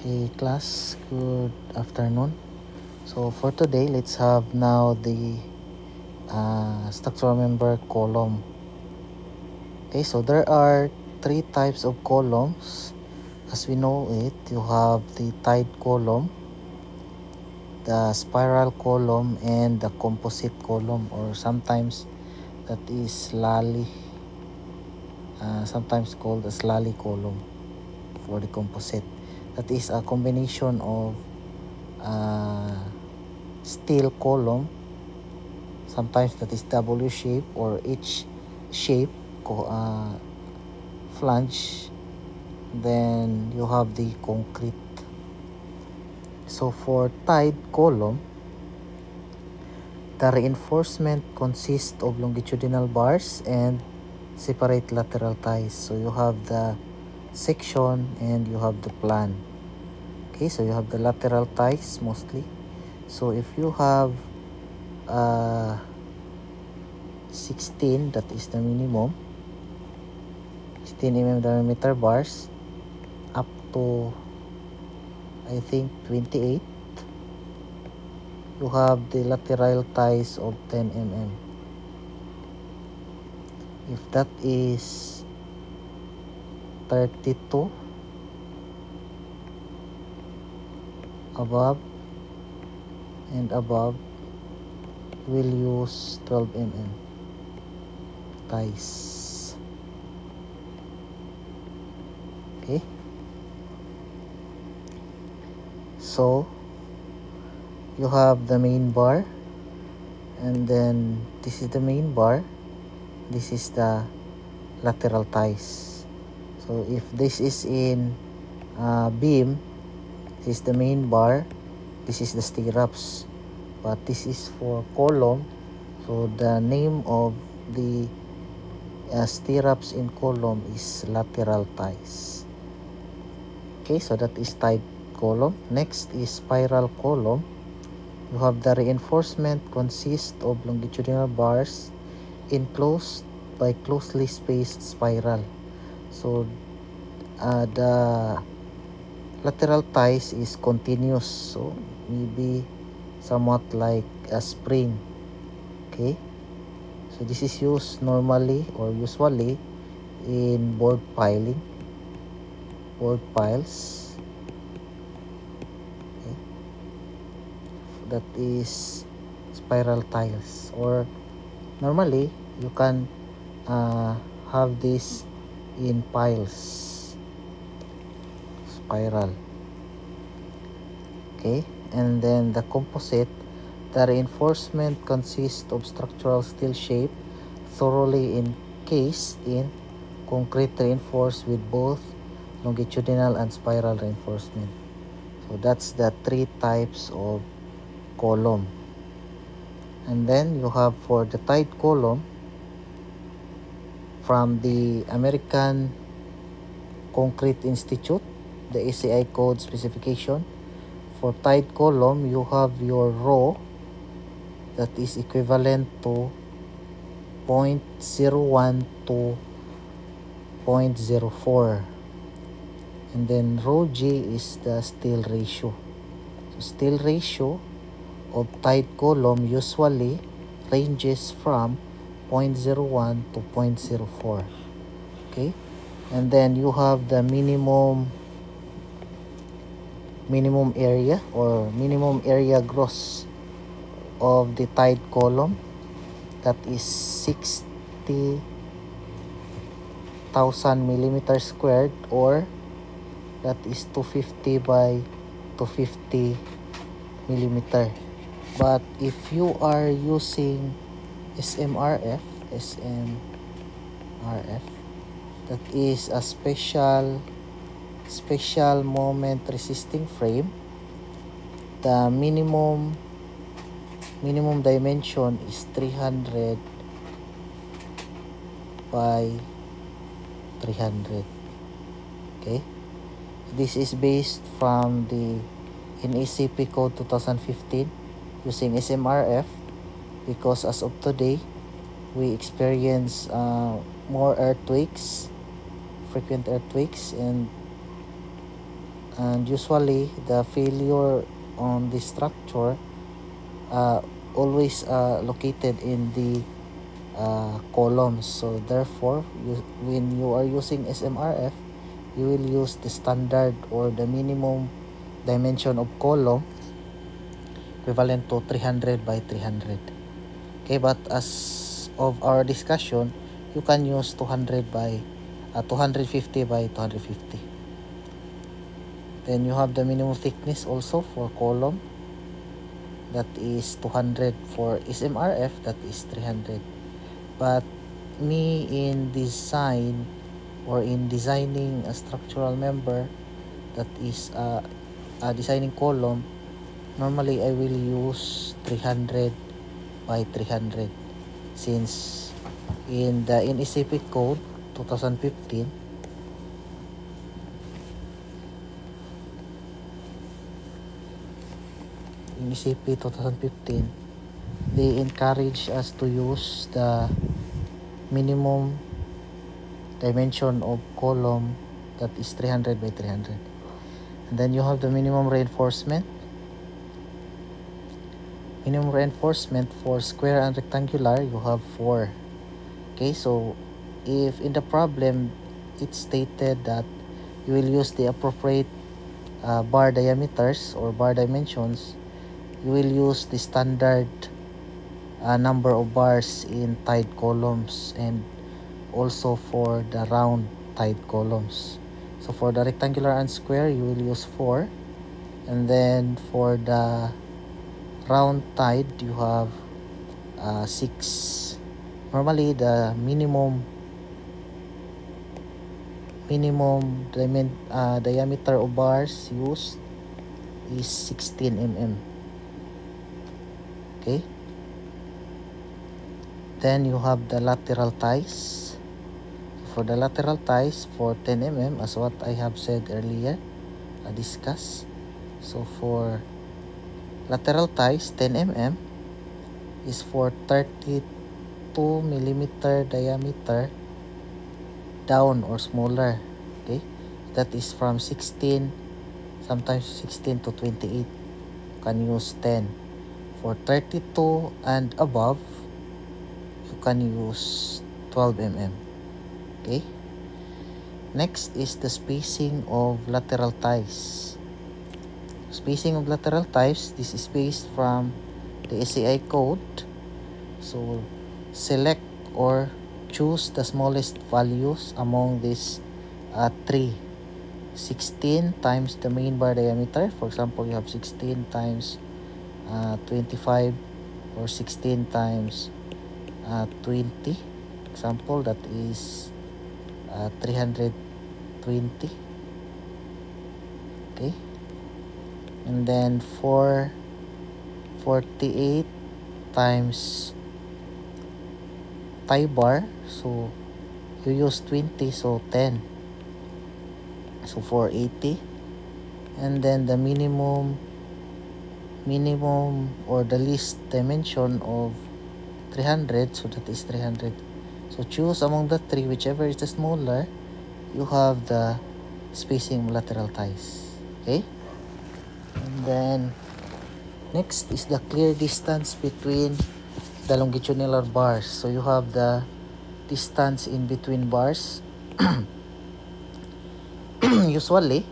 Okay, class, good afternoon. So for today, let's have now the structural member column. Okay, so there are three types of columns. As we know it, you have the tied column, the spiral column, and the composite column, or sometimes that is lally, sometimes called as lally column for the composite. That is a combination of steel column, sometimes that is W shape or H shape flange. Then you have the concrete. So for tied column, the reinforcement consists of longitudinal bars and separate lateral ties. So you have the section and you have the plan. Okay, so you have the lateral ties mostly. So if you have 16, that is the minimum, 16 diameter bars up to I think 28, you have the lateral ties of 10 mm. If that is 32 above and above, we'll use 12 mm ties. Okay, so you have the main bar, and then this is the main bar, this is the lateral ties. So if this is in beam, this is the main bar, this is the stirrups, but this is for column, so the name of the stirrups in column is lateral ties. Okay, so that is tied column. Next is spiral column. You have the reinforcement consists of longitudinal bars enclosed by closely spaced spiral. So the lateral ties is continuous, so maybe somewhat like a spring. Okay, so this is used normally or usually in board piling, board piles. Okay, that is spiral tiles, or normally you can have this in piles, spiral. Okay, and then the composite, the reinforcement consists of structural steel shape thoroughly encased in concrete reinforced with both longitudinal and spiral reinforcement. So that's the three types of column. And then you have for the tied column, from the American Concrete Institute, the ACI code specification, for tied column you have your row that is equivalent to 0.01 to 0.04, and then rho G is the steel ratio. So steel ratio of tied column usually ranges from 0.01 to 0.04. Okay, and then you have the minimum area or minimum area gross of the tied column, that is 60,000 millimeters squared, or that is 250 by 250 millimeter. But if you are using SMRF, that is a special moment resisting frame, the minimum dimension is 300 by 300. Okay, this is based from the NACP code 2015 using SMRF, because as of today we experience more earthquakes, frequent earthquakes, and and usually the failure on the structure always located in the columns. So therefore, when you are using SMRF, you will use the standard or the minimum dimension of column equivalent to 300 by 300. Okay, but as of our discussion, you can use 250 by 250. Then you have the minimum thickness also for column, that is 200. For SMRF, that is 300. But me in design or in designing a structural member, that is designing column, normally I will use 300 by 300, since in the NECP code 2015, NECP 2015, they encourage us to use the minimum dimension of column, that is 300 by 300. And then you have the minimum reinforcement. Minimum reinforcement for square and rectangular, you have 4. Okay, so if in the problem it's stated that you will use the appropriate bar diameters or bar dimensions, you will use the standard number of bars in tied columns and also for the round tied columns. So for the rectangular and square, you will use 4, and then for the round tied, you have 6. Normally the minimum diameter of bars used is 16 mm. Okay, then you have the lateral ties. For the lateral ties for 10 mm, as what I have said earlier, discussed. So for lateral ties, 10 mm is for 32 millimeter diameter down or smaller. Okay, that is from 16, sometimes 16 to 28. You can use 10. For 32 and above, you can use 12 mm. Okay, next is the spacing of lateral ties. Spacing of lateral ties, this is based from the SAI code. So select or choose the smallest values among these 3. 16 times the main bar diameter. For example, you have 16 times 25 or 16 times 20. Example, that is 320. Okay, and then for 48 times tie bar, so you use 20, so 10, so 480. And then the minimum or the least dimension of 300, so that is 300. So choose among the 3, whichever is the smaller. You have the spacing lateral ties. Okay, and then next is the clear distance between the longitudinal bars. So you have the distance in between bars. Usually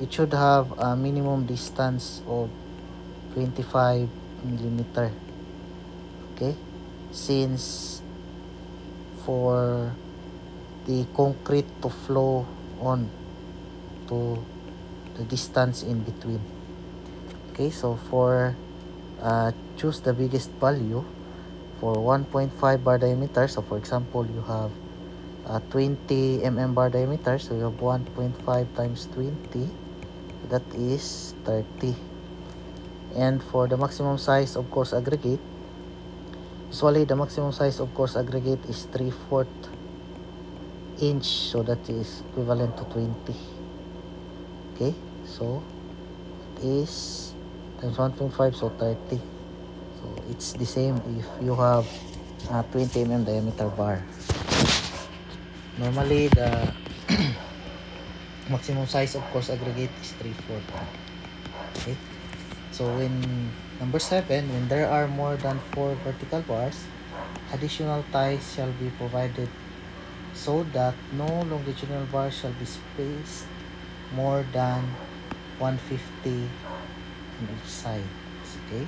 it should have a minimum distance of 25 millimeter. Okay, since for the concrete to flow on to the distance in between. Okay, so for choose the biggest value for 1.5 bar diameter. So for example, you have 20 mm bar diameter, so you have 1.5 times 20, that is 30. And for the maximum size of course aggregate, usually the maximum size of course aggregate is 3/4 inch, so that is equivalent to 20. Okay, so it is times 1.5, so 30. So it's the same if you have 20 mm diameter bar. Normally the Maximum size of course aggregate is 3/4. Okay, so when number 7, when there are more than 4 vertical bars, additional ties shall be provided so that no longitudinal bar shall be spaced more than 150 on each side. Okay,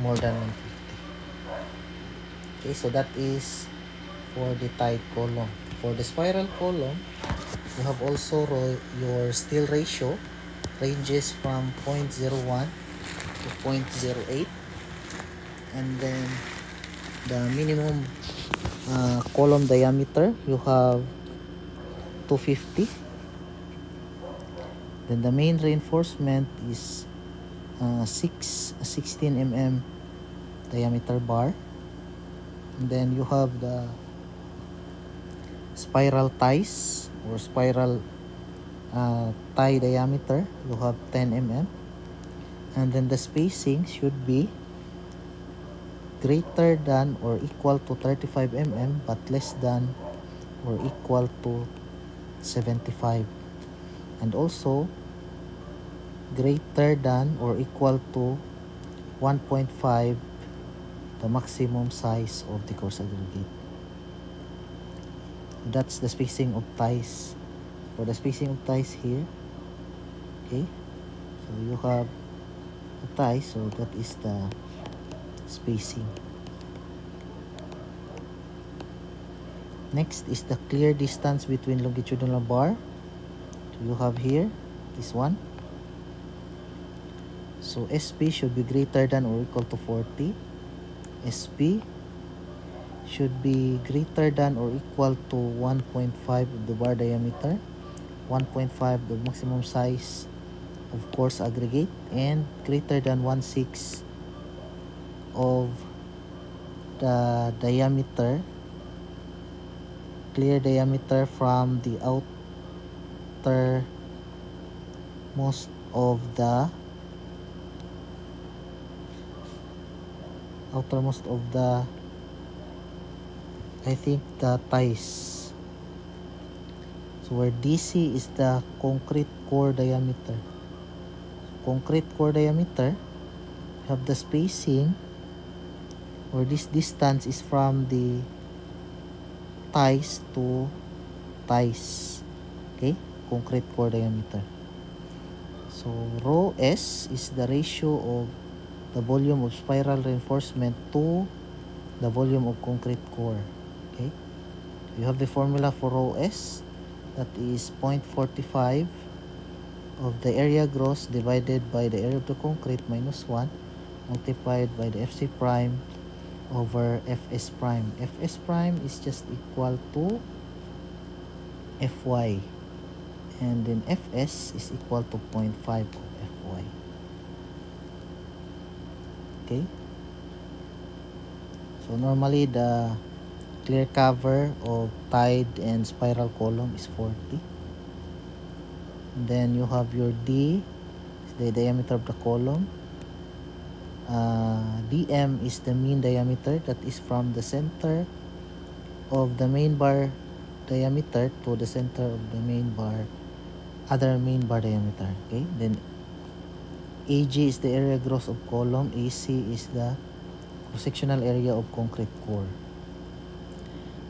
more than 150. Okay, so that is for the tied column. For the spiral column, you have also your steel ratio ranges from 0.01 to 0.08, and then the minimum column diameter you have 250. Then the main reinforcement is 16 mm diameter bar, and then you have the spiral ties or spiral tie diameter, you have 10 mm, and then the spacing should be greater than or equal to 35 mm but less than or equal to 75, and also greater than or equal to 1.5 the maximum size of the coarse aggregate. That's the spacing of ties. For the spacing of ties here, okay, so you have a tie, so that is the spacing. Next is the clear distance between longitudinal bar. So you have here this one. So SP should be greater than or equal to 40. SP should be greater than or equal to 1.5 of the bar diameter, 1.5 the maximum size of coarse aggregate, and greater than 1/6 of the diameter, clear diameter from the outermost of the I think the ties. So where DC is the concrete core diameter. Concrete core diameter have the spacing, or this distance is from the ties to ties. Okay, concrete core diameter. So rho S is the ratio of the volume of spiral reinforcement to the volume of concrete core. Okay, you have the formula for rho S, that is 0.45 of the area gross divided by the area of the concrete minus 1 multiplied by the FC prime over Fs prime. Fs prime is just equal to Fy, and then Fs is equal to 0.5 of Fy. Okay, so normally the clear cover of tied and spiral column is 40. And then you have your D, the diameter of the column. DM is the mean diameter, that is from the center of the main bar diameter to the center of the main bar, other main bar diameter. Okay, then AG is the area gross of column, AC is the cross-sectional area of concrete core.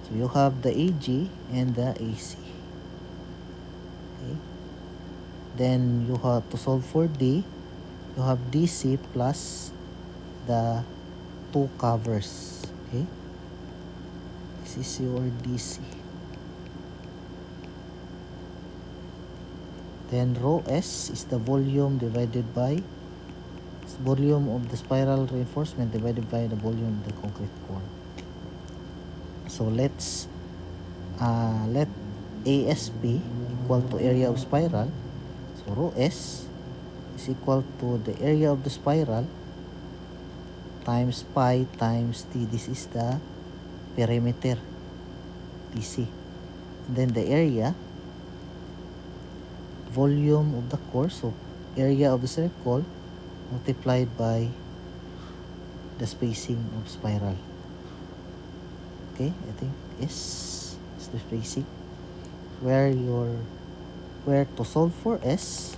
So you have the AG and the AC. Okay, then you have to solve for D. You have DC plus the two covers. Okay, this is your DC. Then rho S is the volume divided by volume of the spiral reinforcement divided by the volume of the concrete core. So let ASP equal to area of spiral. So rho S is equal to the area of the spiral times pi times T. This is the perimeter, DC. And then the area, volume of the core, so area of the circle multiplied by the spacing of spiral. Okay, I think is the spacing. where to solve for S,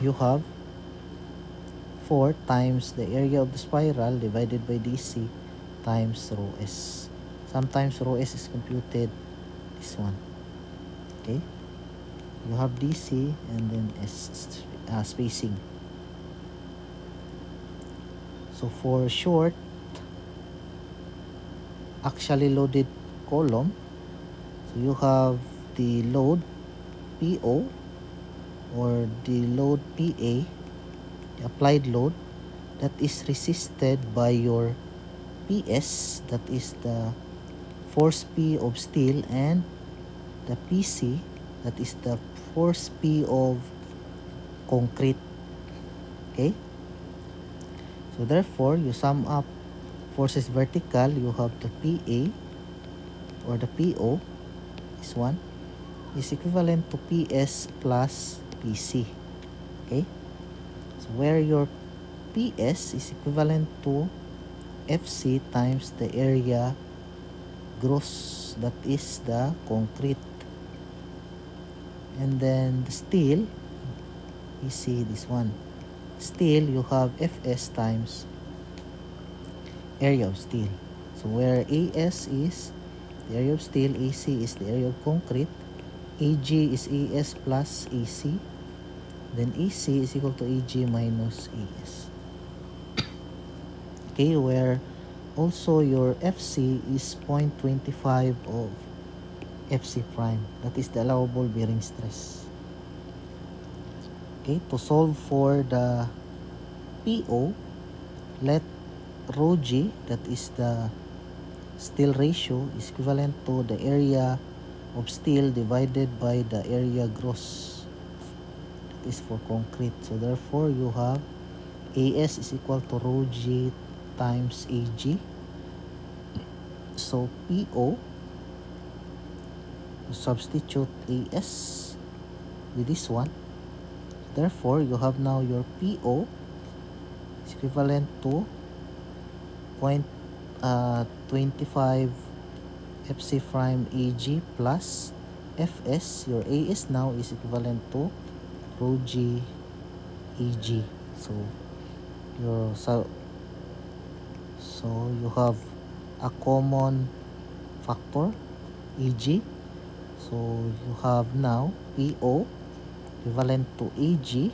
you have 4 times the area of the spiral divided by DC times rho S. Sometimes rho S is computed this one. Okay, you have DC and then S spacing. So for short actually loaded column, so you have the load PO or the load PA, the applied load that is resisted by your PS, that is the force P of steel, and the PC, that is the force P of concrete. Okay, so therefore you sum up forces vertical, you have the PA or the PO, this one is equivalent to PS plus PC. Okay, so where your PS is equivalent to FC times the area gross, that is the concrete, and then the steel, you see this one, steel, you have FS times area of steel. So where AS is the area of steel, AC is the area of concrete, AG is AS plus AC, then AC is equal to AG minus AS. Okay, where also your FC is 0.25 of FC prime, that is the allowable bearing stress. Okay, to solve for the PO, let rho G, that is the steel ratio, is equivalent to the area of steel divided by the area gross, that is for concrete. So therefore you have AS is equal to rho G times AG. So PO, you substitute AS with this one, therefore you have now your PO is equivalent to 0.25 FC prime AG plus FS. Your AS now is equivalent to rho G AG. So you have a common factor AG. So you have now PO equivalent to AG.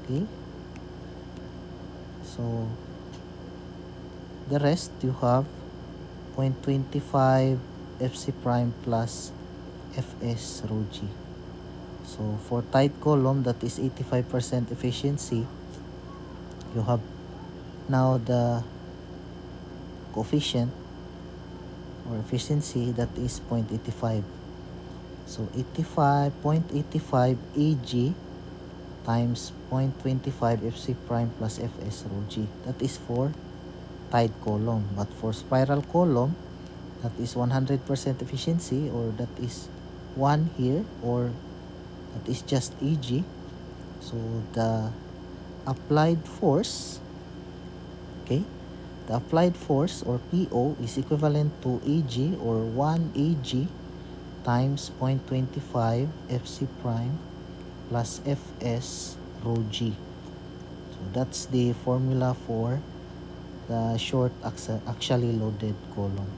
Okay, so the rest you have 0.25 FC prime plus FS rho G. So for tight column, that is 85% efficiency, you have now the coefficient or efficiency, that is 0.85. So 0.85 AG times 0.25 FC prime plus FS rho G, that is for tight column. But for spiral column, that is 100% efficiency, or that is 1 here, or that is just AG. So the applied force, okay, the applied force or PO is equivalent to AG, or 1 AG times 0.25 FC prime plus FS rho G. So that's the formula for the short actually loaded column.